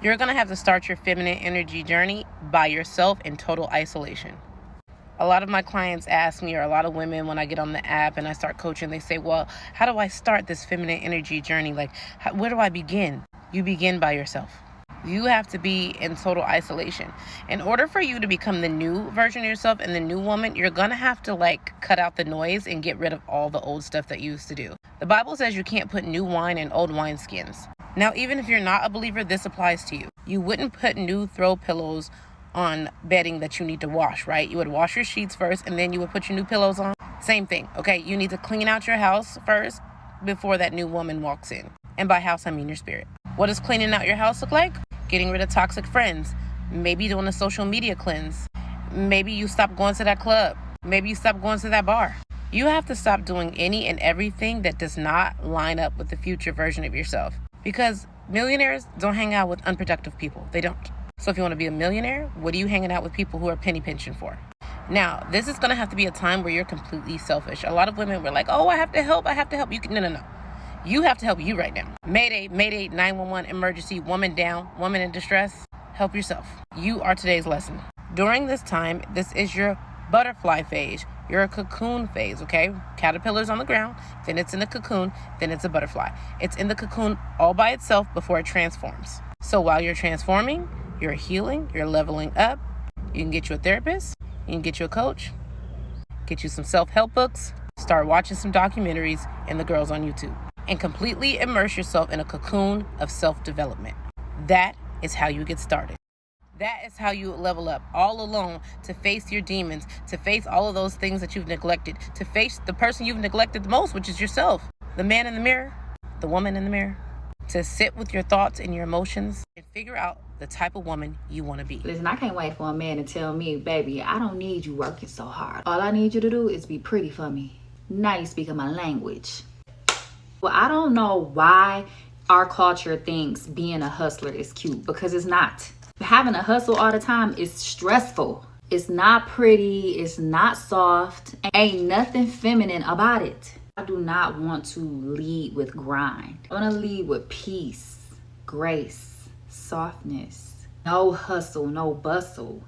You're going to have to start your feminine energy journey by yourself in total isolation. A lot of my clients ask me, or a lot of women, when I get on the app and I start coaching, they say, well, how do I start this feminine energy journey? Like, where do I begin? You begin by yourself. You have to be in total isolation. In order for you to become the new version of yourself and the new woman, you're going to have to cut out the noise and get rid of all the old stuff that you used to do. The Bible says you can't put new wine in old wineskins. Now, even if you're not a believer, this applies to you. You wouldn't put new throw pillows on bedding that you need to wash, right? You would wash your sheets first and then you would put your new pillows on. Same thing, okay? You need to clean out your house first before that new woman walks in. And by house, I mean your spirit. What does cleaning out your house look like? Getting rid of toxic friends, maybe doing a social media cleanse. Maybe you stop going to that club. Maybe you stop going to that bar. You have to stop doing any and everything that does not line up with the future version of yourself. Because millionaires don't hang out with unproductive people. They don't. So if you want to be a millionaire, what are you hanging out with people who are penny pinching for? Now, this is going to have to be a time where you're completely selfish. A lot of women were like, oh, I have to help. No. You have to help you right now. Mayday, 911, emergency, woman down, woman in distress. Help yourself. You are today's lesson. During this time, this is your butterfly phase, your cocoon phase, okay? Caterpillar's on the ground, then it's in the cocoon, then it's a butterfly. It's in the cocoon all by itself before it transforms. So while you're transforming, you're healing, you're leveling up. You can get you a therapist, you can get you a coach, get you some self-help books, start watching some documentaries and the girls on YouTube, and completely immerse yourself in a cocoon of self-development. That is how you get started. That is how you level up all alone, to face your demons, to face all of those things that you've neglected, to face the person you've neglected the most, which is yourself, the man in the mirror, the woman in the mirror, to sit with your thoughts and your emotions and figure out the type of woman you want to be. Listen, I can't wait for a man to tell me, baby, I don't need you working so hard. All I need you to do is be pretty for me. Now you speaking my language. Well, I don't know why our culture thinks being a hustler is cute, because it's not. Having a hustle all the time is stressful. It's not pretty. It's not soft. Ain't nothing feminine about it. I do not want to lead with grind. I want to lead with peace, grace, softness. No hustle, no bustle.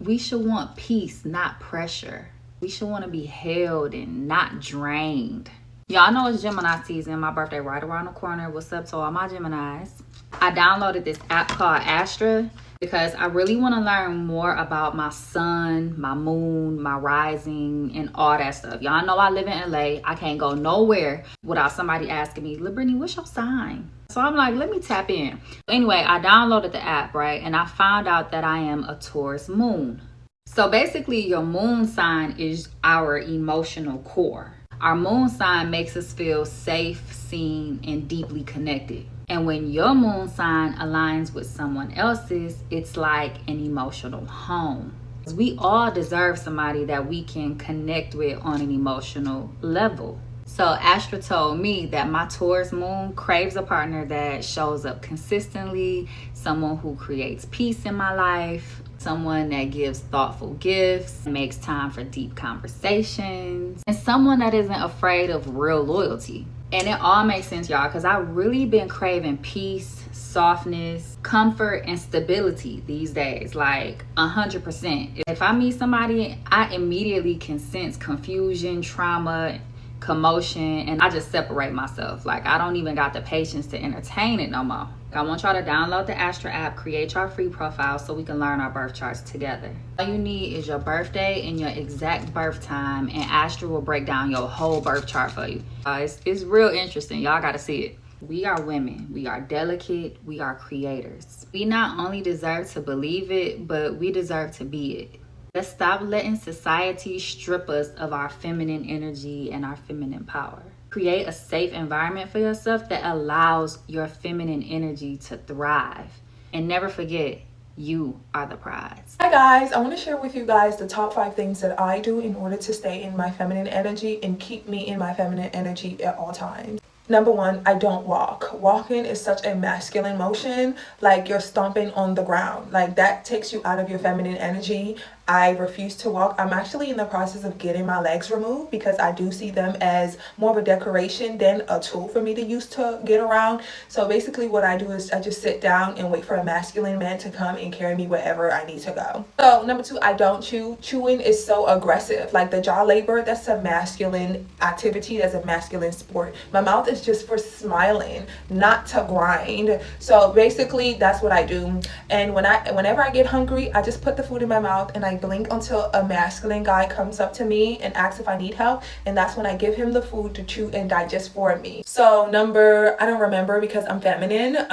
We should want peace, not pressure. We should want to be held and not drained. Y'all know it's Gemini season. My birthday right around the corner. What's up to all my Geminis? I downloaded this app called Astra because I really want to learn more about my sun, my moon, my rising, and all that stuff. Y'all know I live in LA. I can't go nowhere without somebody asking me, Brittany, what's your sign? So I'm like, let me tap in. Anyway, I downloaded the app, right? And I found out that I am a Taurus moon. So basically, your moon sign is our emotional core. Our moon sign makes us feel safe, seen, and deeply connected. And when your moon sign aligns with someone else's, it's like an emotional home. We all deserve somebody that we can connect with on an emotional level. So Astra told me that my Taurus moon craves a partner that shows up consistently, someone who creates peace in my life, someone that gives thoughtful gifts, makes time for deep conversations, and someone that isn't afraid of real loyalty. And it all makes sense, y'all, because I've really been craving peace, softness, comfort, and stability these days, like 100%. If I meet somebody, I immediately can sense confusion, trauma, commotion, and I just separate myself. Like, I don't even got the patience to entertain it no more. I want y'all to download the Astra app, create your free profile so we can learn our birth charts together. All you need is your birthday and your exact birth time, and Astra will break down your whole birth chart for you. It's real interesting. Y'all got to see it. We are women. We are delicate. We are creators. We not only deserve to believe it, but we deserve to be it. Let's stop letting society strip us of our feminine energy and our feminine power. Create a safe environment for yourself that allows your feminine energy to thrive. And never forget, you are the prize. Hi guys, I want to share with you guys the top 5 things that I do in order to stay in my feminine energy and keep me in my feminine energy at all times. Number 1, I don't walk. Walking is such a masculine motion, like you're stomping on the ground. Like that takes you out of your feminine energy. I refuse to walk. I'm actually in the process of getting my legs removed because I do see them as more of a decoration than a tool for me to use to get around. So basically what I do is I just sit down and wait for a masculine man to come and carry me wherever I need to go. So number 2, I don't chew. Chewing is so aggressive. Like the jaw labor, that's a masculine activity, that's a masculine sport. My mouth is just for smiling, not to grind. So basically that's what I do. And whenever I get hungry, I just put the food in my mouth and I blink until a masculine guy comes up to me and asks if I need help, and that's when I give him the food to chew and digest for me. So I don't remember because I'm feminine,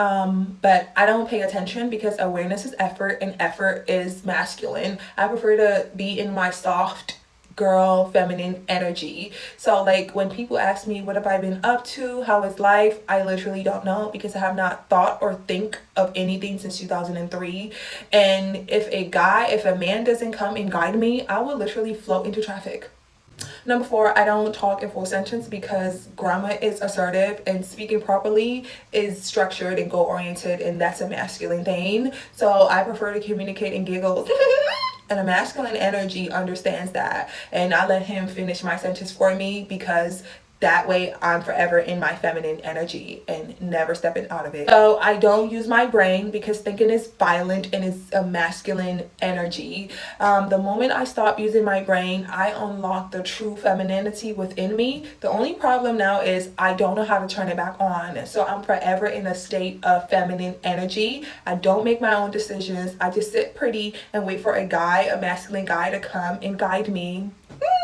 but I don't pay attention because awareness is effort and effort is masculine. I prefer to be in my soft girl feminine energy. So like when people ask me what have I been up to, how is life, I literally don't know because I have not thought or think of anything since 2003. And if a man doesn't come and guide me, I will literally float into traffic. Number 4, I don't talk in full sentence because grammar is assertive and speaking properly is structured and goal oriented, and that's a masculine thing. So I prefer to communicate in giggles. And a masculine energy understands that, and I let him finish my sentence for me because that way I'm forever in my feminine energy and never stepping out of it. So I don't use my brain because thinking is violent and it's a masculine energy. The moment I stop using my brain, I unlock the true femininity within me. The only problem now is I don't know how to turn it back on. So I'm forever in a state of feminine energy. I don't make my own decisions. I just sit pretty and wait for a masculine guy to come and guide me.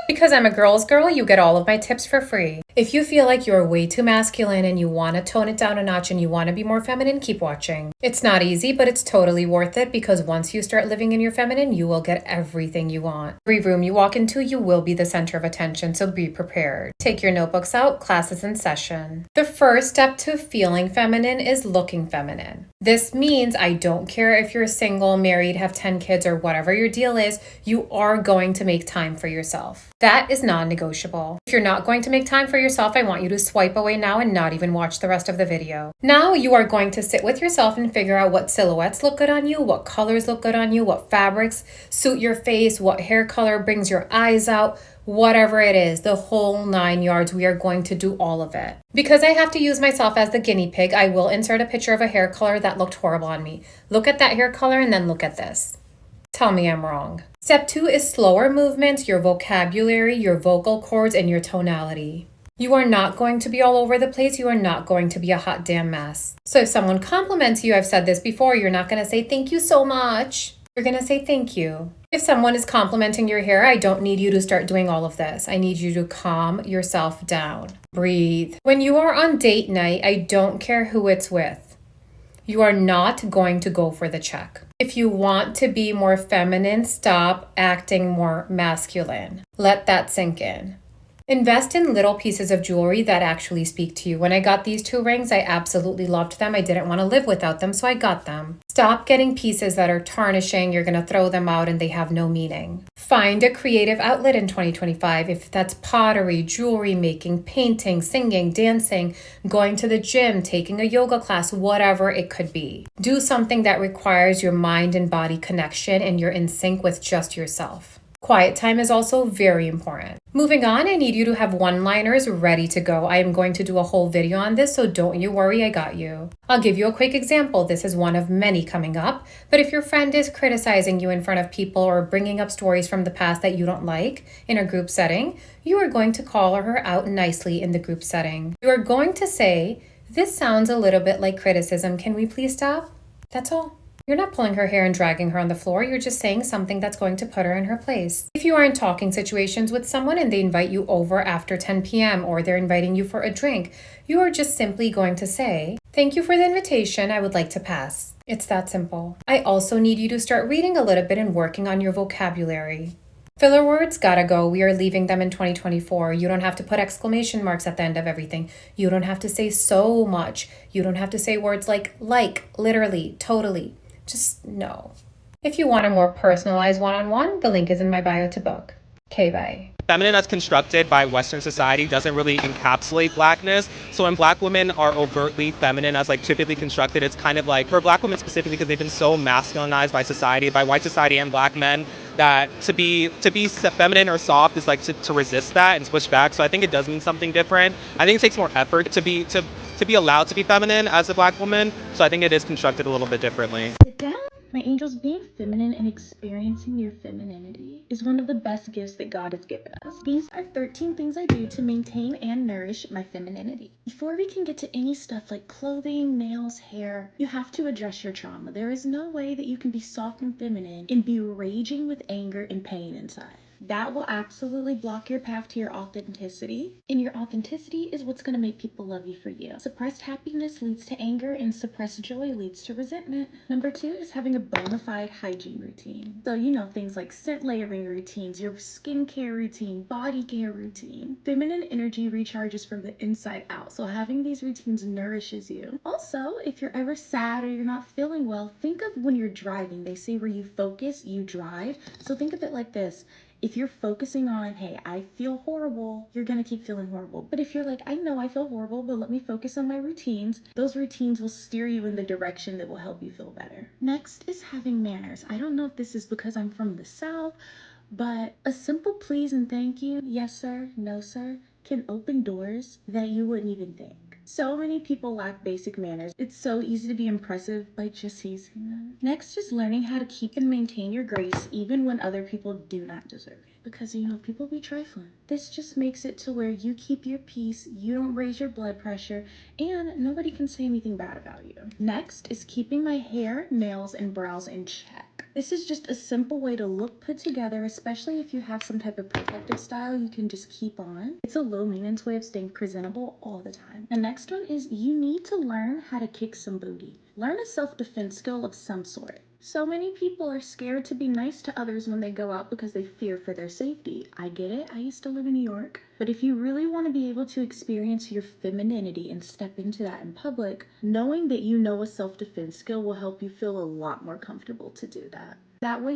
Because I'm a girl's girl, you get all of my tips for free. If you feel like you're way too masculine and you want to tone it down a notch and you want to be more feminine, keep watching. It's not easy, but it's totally worth it because once you start living in your feminine, you will get everything you want. Every room you walk into, you will be the center of attention, so be prepared. Take your notebooks out, class is in session. The first step to feeling feminine is looking feminine. This means I don't care if you're single, married, have 10 kids, or whatever your deal is, you are going to make time for yourself. That is non-negotiable. If you're not going to make time for yourself, I want you to swipe away now and not even watch the rest of the video. Now you are going to sit with yourself and figure out what silhouettes look good on you, what colors look good on you, what fabrics suit your face, what hair color brings your eyes out, whatever it is, the whole 9 yards, we are going to do all of it. Because I have to use myself as the guinea pig, I will insert a picture of a hair color that looked horrible on me. Look at that hair color and then look at this. Tell me I'm wrong. Step 2 is slower movements, your vocabulary, your vocal cords, and your tonality. You are not going to be all over the place. You are not going to be a hot damn mess. So if someone compliments you, I've said this before, you're not going to say thank you so much. You're going to say thank you. If someone is complimenting your hair, I don't need you to start doing all of this. I need you to calm yourself down. Breathe. When you are on date night, I don't care who it's with. You are not going to go for the check. If you want to be more feminine, stop acting more masculine. Let that sink in. Invest in little pieces of jewelry that actually speak to you. When I got these 2 rings, I absolutely loved them. I didn't want to live without them, so I got them. Stop getting pieces that are tarnishing. You're going to throw them out and they have no meaning. Find a creative outlet in 2025. If that's pottery, jewelry making, painting, singing, dancing, going to the gym, taking a yoga class, whatever it could be. Do something that requires your mind and body connection and you're in sync with just yourself. Quiet time is also very important. Moving on, I need you to have one-liners ready to go. I am going to do a whole video on this, so don't you worry, I got you. I'll give you a quick example. This is one of many coming up, but if your friend is criticizing you in front of people or bringing up stories from the past that you don't like in a group setting, you are going to call her out nicely in the group setting. You are going to say, "This sounds a little bit like criticism. Can we please stop?" That's all. You're not pulling her hair and dragging her on the floor. You're just saying something that's going to put her in her place. If you are in talking situations with someone and they invite you over after 10 p.m. or they're inviting you for a drink, you are just simply going to say, "Thank you for the invitation. I would like to pass." It's that simple. I also need you to start reading a little bit and working on your vocabulary. Filler words gotta go. We are leaving them in 2024. You don't have to put exclamation marks at the end of everything. You don't have to say so much. You don't have to say words like, literally, totally. Just no. If you want a more personalized one-on-one, the link is in my bio to book. Okay, bye. feminine as constructed by Western society doesn't really encapsulate blackness. So when black women are overtly feminine as like typically constructed, it's kind of like for black women specifically because they've been so masculinized by society, by white society and black men, that to be feminine or soft is like to resist that and push back. So I think it does mean something different. I think it takes more effort to be allowed to be feminine as a black woman. So I think it is constructed a little bit differently. Sit down. My angels, being feminine and experiencing your femininity is one of the best gifts that God has given us. These are 13 things I do to maintain and nourish my femininity. Before we can get to any stuff like clothing, nails, hair, you have to address your trauma. There is no way that you can be soft and feminine and be raging with anger and pain inside. That will absolutely block your path to your authenticity. And your authenticity is what's going to make people love you for you. Suppressed happiness leads to anger, and suppressed joy leads to resentment. Number 2 is having a bona fide hygiene routine. So, things like scent layering routines, your skincare routine, body care routine. Feminine energy recharges from the inside out. So, having these routines nourishes you. Also, if you're ever sad or you're not feeling well, think of when you're driving. They say where you focus, you drive. So, think of it like this. If you're focusing on, hey, I feel horrible, you're going to keep feeling horrible. But if you're like, I know I feel horrible, but let me focus on my routines, those routines will steer you in the direction that will help you feel better. Next is having manners. I don't know if this is because I'm from the South, but a simple please and thank you, yes sir, no sir, can open doors that you wouldn't even think. So many people lack basic manners. It's so easy to be impressive by just using them. Next is learning how to keep and maintain your grace even when other people do not deserve it. Because, people be trifling. This just makes it to where you keep your peace, you don't raise your blood pressure, and nobody can say anything bad about you. Next is keeping my hair, nails, and brows in check. This is just a simple way to look put together, especially if you have some type of protective style you can just keep on. It's a low maintenance way of staying presentable all the time. The next one is you need to learn how to kick some booty. Learn a self-defense skill of some sort. So many people are scared to be nice to others when they go out because they fear for their safety. I get it. I used to live in New York. But if you really want to be able to experience your femininity and step into that in public, knowing that you know a self-defense skill will help you feel a lot more comfortable to do that. That way,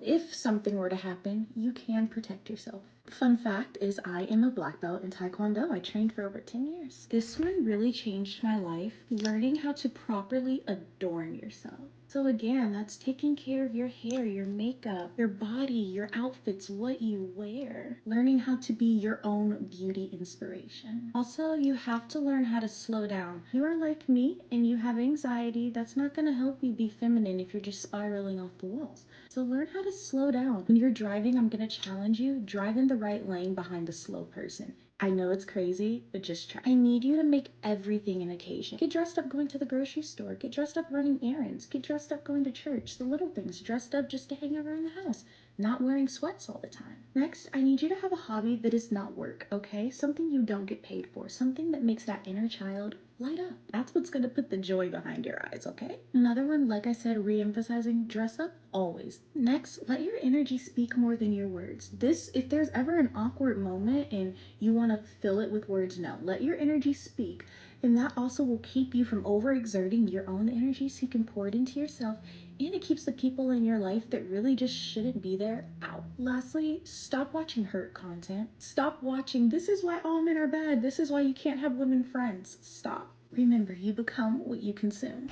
if something were to happen, you can protect yourself. Fun fact is I am a black belt in Taekwondo. I trained for over 10 years. This one really changed my life, learning how to properly adorn yourself. So again, that's taking care of your hair, your makeup, your body, your outfits, what you wear. Learning how to be your own beauty inspiration. Also, you have to learn how to slow down. You are like me and you have anxiety. That's not going to help you be feminine if you're just spiraling off the walls. So learn how to slow down. When you're driving, I'm going to challenge you. Drive in the right lane behind the slow person. I know it's crazy, but just try. I need you to make everything an occasion. Get dressed up going to the grocery store. Get dressed up running errands. Get dressed up going to church. The little things. Dressed up just to hang around the house. Not wearing sweats all the time. Next, I need you to have a hobby that is not work, okay? Something you don't get paid for. Something that makes that inner child light up. That's what's gonna put the joy behind your eyes, okay? Another one, like I said, re-emphasizing, dress up always. Next, let your energy speak more than your words. If there's ever an awkward moment and you wanna fill it with words, no. Let your energy speak. And that also will keep you from overexerting your own energy so you can pour it into yourself, and it keeps the people in your life that really just shouldn't be there out. Lastly, stop watching hurt content. Stop watching, this is why all men are bad. This is why you can't have women friends. Stop. Remember, you become what you consume.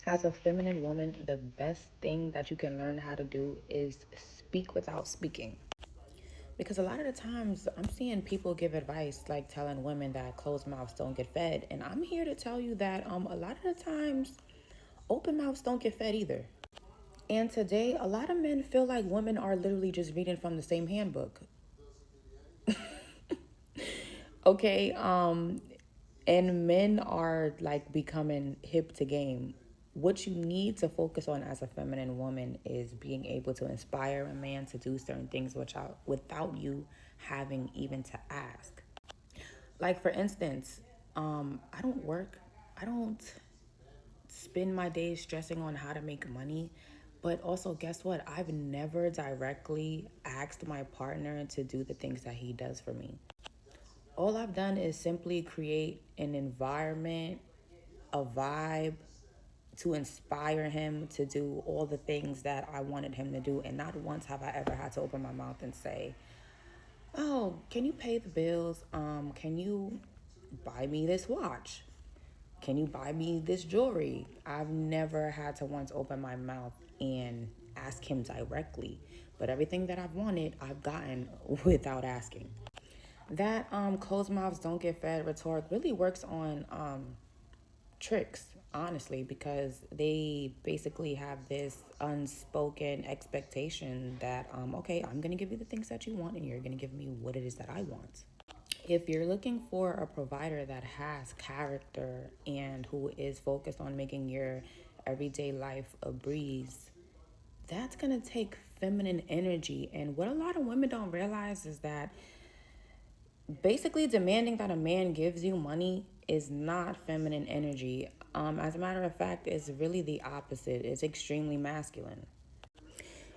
As a feminine woman, the best thing that you can learn how to do is speak without speaking. Because a lot of the times I'm seeing people give advice like telling women that closed mouths don't get fed. And I'm here to tell you that a lot of the times open mouths don't get fed either. And today, a lot of men feel like women are literally just reading from the same handbook. Okay, and men are like becoming hip to game. What you need to focus on as a feminine woman is being able to inspire a man to do certain things without you having even to ask. Like for instance, I don't work. I don't spend my days stressing on how to make money. But also, guess what? I've never directly asked my partner to do the things that he does for me. All I've done is simply create an environment, a vibe to inspire him to do all the things that I wanted him to do. And not once have I ever had to open my mouth and say, Oh, can you pay the bills? Can you buy me this watch? Can you buy me this jewelry? I've never had to once open my mouth and ask him directly, but everything that I've wanted, I've gotten without asking. That closed mouths don't get fed rhetoric really works on tricks, honestly, because they basically have this unspoken expectation that okay, I'm gonna give you the things that you want and you're gonna give me what it is that I want. If you're looking for a provider that has character and who is focused on making your everyday life a breeze, that's gonna take feminine energy. And what a lot of women don't realize is that basically demanding that a man gives you money is not feminine energy. As a matter of fact, it's really the opposite. It's extremely masculine.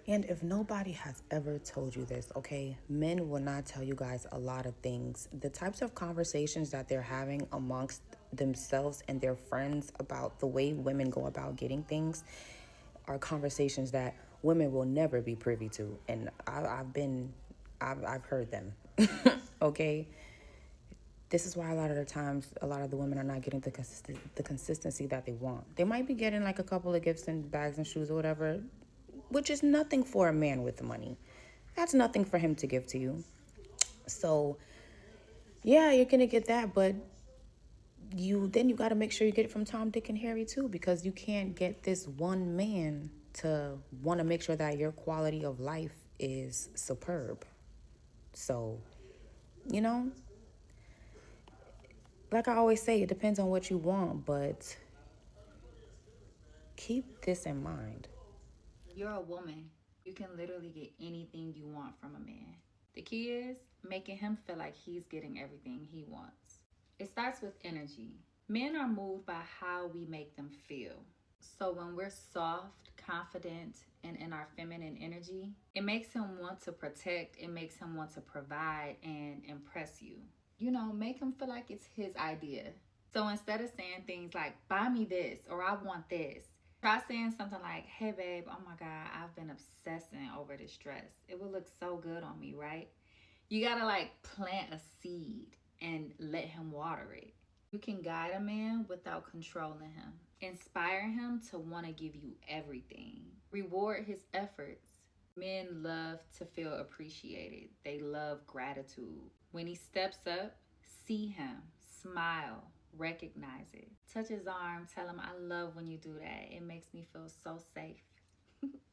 And if nobody has ever told you this, okay, men will not tell you guys a lot of things. The types of conversations that they're having amongst themselves and their friends about the way women go about getting things are conversations that women will never be privy to. And I've heard them. Okay. This is why a lot of the times, a lot of the women are not getting the consistency that they want. They might be getting like a couple of gifts and bags and shoes or whatever, which is nothing for a man with money. That's nothing for him to give to you. So, yeah, you're gonna get that, but you got to make sure you get it from Tom, Dick, and Harry too, because you can't get this one man to want to make sure that your quality of life is superb. So, you know, like I always say, it depends on what you want, but keep this in mind. You're a woman. You can literally get anything you want from a man. The key is making him feel like he's getting everything he wants. It starts with energy. Men are moved by how we make them feel. So when we're soft, confident, and in our feminine energy, it makes him want to protect, it makes him want to provide and impress you. You know, make him feel like it's his idea. So instead of saying things like, buy me this or I want this, try saying something like, hey babe, oh my God, I've been obsessing over this dress. It would look so good on me, right? You gotta like plant a seed and let him water it. You can guide a man without controlling him. Inspire him to want to give you everything. Reward his efforts. Men love to feel appreciated. They love gratitude. When he steps up, see him, smile, recognize it. Touch his arm, tell him, I love when you do that. It makes me feel so safe.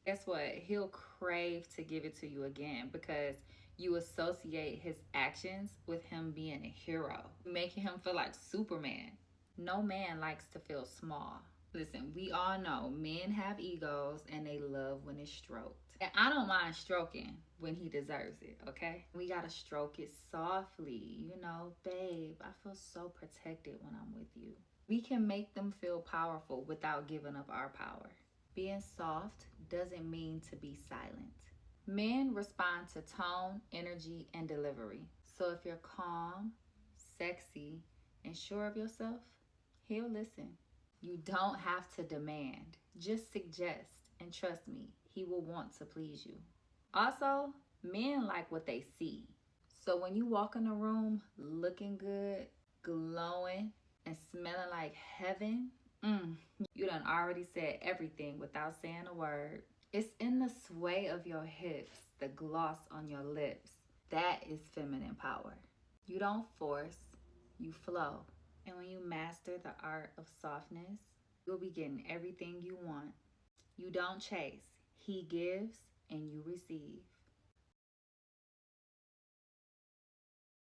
Guess what? He'll crave to give it to you again because you associate his actions with him being a hero, making him feel like Superman. No man likes to feel small. Listen, we all know men have egos and they love when it's stroked. And I don't mind stroking when he deserves it, okay? We gotta stroke it softly. You know, babe, I feel so protected when I'm with you. We can make them feel powerful without giving up our power. Being soft doesn't mean to be silent. Men respond to tone, energy, and delivery. So if you're calm, sexy, and sure of yourself, he'll listen. You don't have to demand. Just suggest, and trust me, he will want to please you. Also, men like what they see. So when you walk in a room looking good, glowing, and smelling like heaven, you done already said everything without saying a word. It's in the sway of your hips, the gloss on your lips. That is feminine power. You don't force, you flow. And when you master the art of softness, you'll be getting everything you want. You don't chase, he gives and you receive.